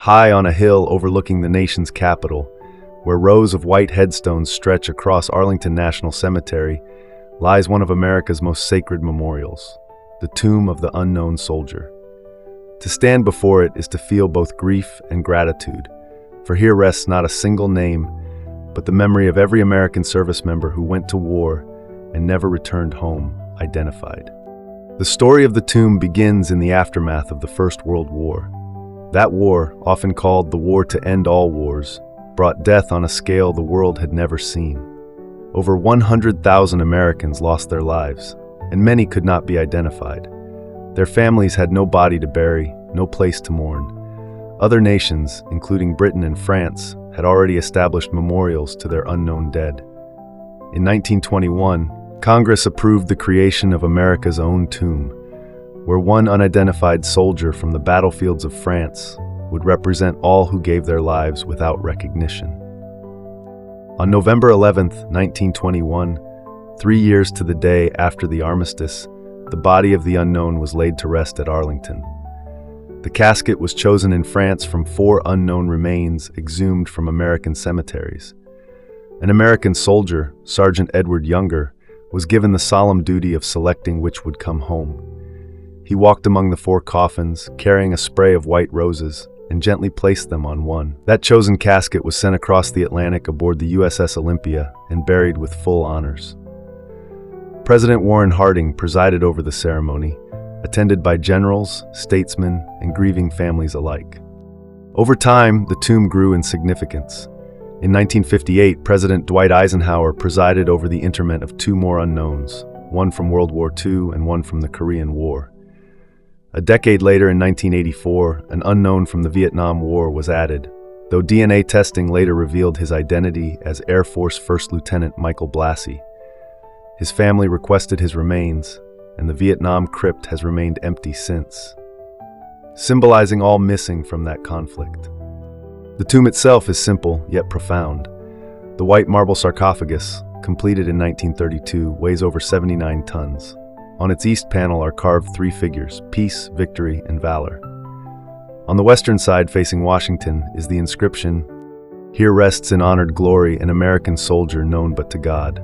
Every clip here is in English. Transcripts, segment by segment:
High on a hill overlooking the nation's capital, where rows of white headstones stretch across Arlington National Cemetery, lies one of America's most sacred memorials, the tomb of the unknown soldier. To stand before it is to feel both grief and gratitude, for here rests not a single name, but the memory of every American service member who went to war and never returned home, identified. The story of the tomb begins in the aftermath of the First World War. That war, often called the War to End All Wars, brought death on a scale the world had never seen. Over 100,000 Americans lost their lives, and many could not be identified. Their families had no body to bury, no place to mourn. Other nations, including Britain and France, had already established memorials to their unknown dead. In 1921, Congress approved the creation of America's own tomb, where one unidentified soldier from the battlefields of France would represent all who gave their lives without recognition. On November 11, 1921, 3 years to the day after the armistice, the body of the unknown was laid to rest at Arlington. The casket was chosen in France from 4 unknown remains exhumed from American cemeteries. An American soldier, Sergeant Edward Younger, was given the solemn duty of selecting which would come home. He walked among the 4 coffins, carrying a spray of white roses, and gently placed them on one. That chosen casket was sent across the Atlantic aboard the USS Olympia and buried with full honors. President Warren Harding presided over the ceremony, attended by generals, statesmen, and grieving families alike. Over time, the tomb grew in significance. In 1958, President Dwight Eisenhower presided over the interment of 2 more unknowns, one from World War II and one from the Korean War. A decade later, in 1984, an unknown from the Vietnam War was added, though DNA testing later revealed his identity as Air Force First Lieutenant Michael Blassie. His family requested his remains, and the Vietnam crypt has remained empty since, symbolizing all missing from that conflict. The tomb itself is simple, yet profound. The white marble sarcophagus, completed in 1932, weighs over 79 tons. On its east panel are carved 3 figures: peace, victory, and valor. On the western side, facing Washington, is the inscription, "Here rests in honored glory an American soldier known but to God."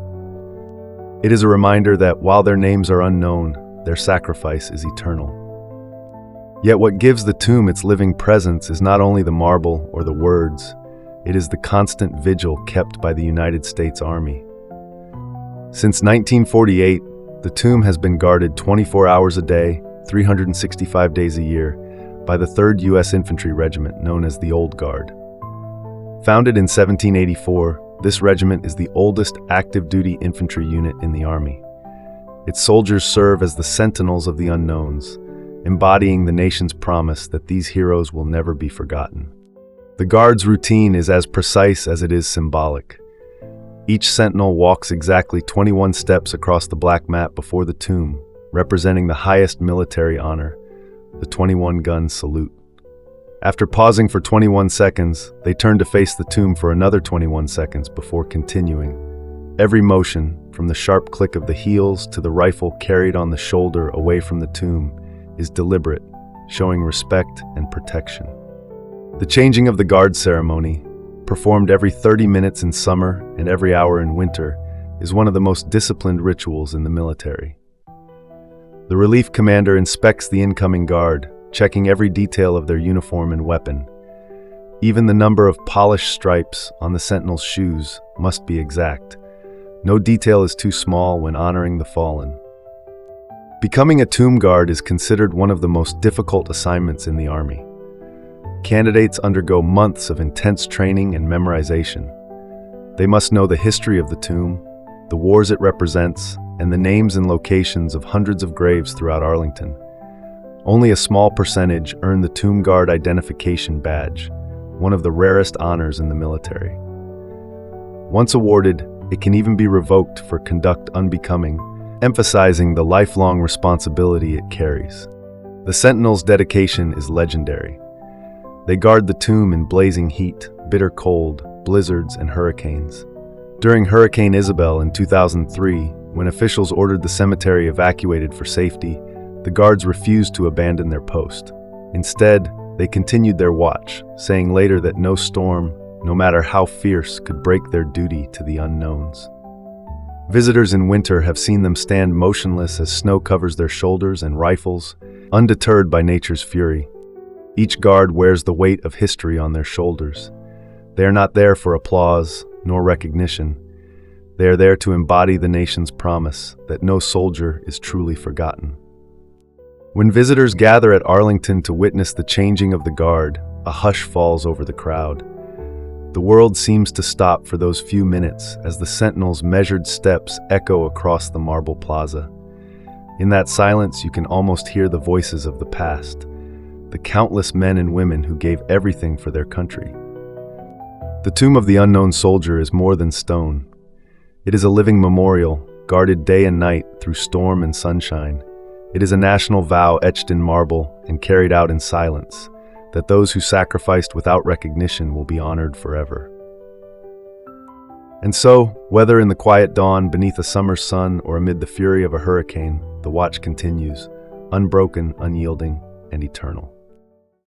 It is a reminder that while their names are unknown, their sacrifice is eternal. Yet what gives the tomb its living presence is not only the marble or the words, it is the constant vigil kept by the United States Army. Since 1948, the tomb has been guarded 24 hours a day, 365 days a year, by the 3rd U.S. Infantry Regiment, known as the Old Guard. Founded in 1784, this regiment is the oldest active-duty infantry unit in the Army. Its soldiers serve as the sentinels of the unknowns, embodying the nation's promise that these heroes will never be forgotten. The Guard's routine is as precise as it is symbolic. Each sentinel walks exactly 21 steps across the black mat before the tomb, representing the highest military honor, the 21-gun salute. After pausing for 21 seconds, they turn to face the tomb for another 21 seconds before continuing. Every motion, from the sharp click of the heels to the rifle carried on the shoulder away from the tomb, is deliberate, showing respect and protection. The changing of the guard ceremony, performed every 30 minutes in summer and every hour in winter, is one of the most disciplined rituals in the military. The relief commander inspects the incoming guard, checking every detail of their uniform and weapon. Even the number of polished stripes on the sentinel's shoes must be exact. No detail is too small when honoring the fallen. Becoming a tomb guard is considered one of the most difficult assignments in the Army. Candidates undergo months of intense training and memorization. They must know the history of the tomb, the wars it represents, and the names and locations of hundreds of graves throughout Arlington. Only a small percentage earn the Tomb Guard Identification Badge, one of the rarest honors in the military. Once awarded, it can even be revoked for conduct unbecoming, emphasizing the lifelong responsibility it carries. The Sentinel's dedication is legendary. They guard the tomb in blazing heat, bitter cold, blizzards, and hurricanes. During Hurricane Isabel in 2003, when officials ordered the cemetery evacuated for safety, the guards refused to abandon their post. Instead, They continued their watch, saying later that no storm, no matter how fierce, could break their duty to the unknowns. Visitors in winter have seen them stand motionless as snow covers their shoulders and rifles, undeterred by nature's fury. Each guard wears the weight of history on their shoulders. They are not there for applause nor recognition. They are there to embody the nation's promise that no soldier is truly forgotten. When visitors gather at Arlington to witness the changing of the guard, a hush falls over the crowd. The world seems to stop for those few minutes as the sentinel's measured steps echo across the marble plaza. In that silence, you can almost hear the voices of the past, the countless men and women who gave everything for their country. The tomb of the unknown soldier is more than stone. It is a living memorial, guarded day and night through storm and sunshine. It is a national vow etched in marble and carried out in silence, that those who sacrificed without recognition will be honored forever. And so, whether in the quiet dawn beneath a summer sun or amid the fury of a hurricane, the watch continues, unbroken, unyielding, and eternal.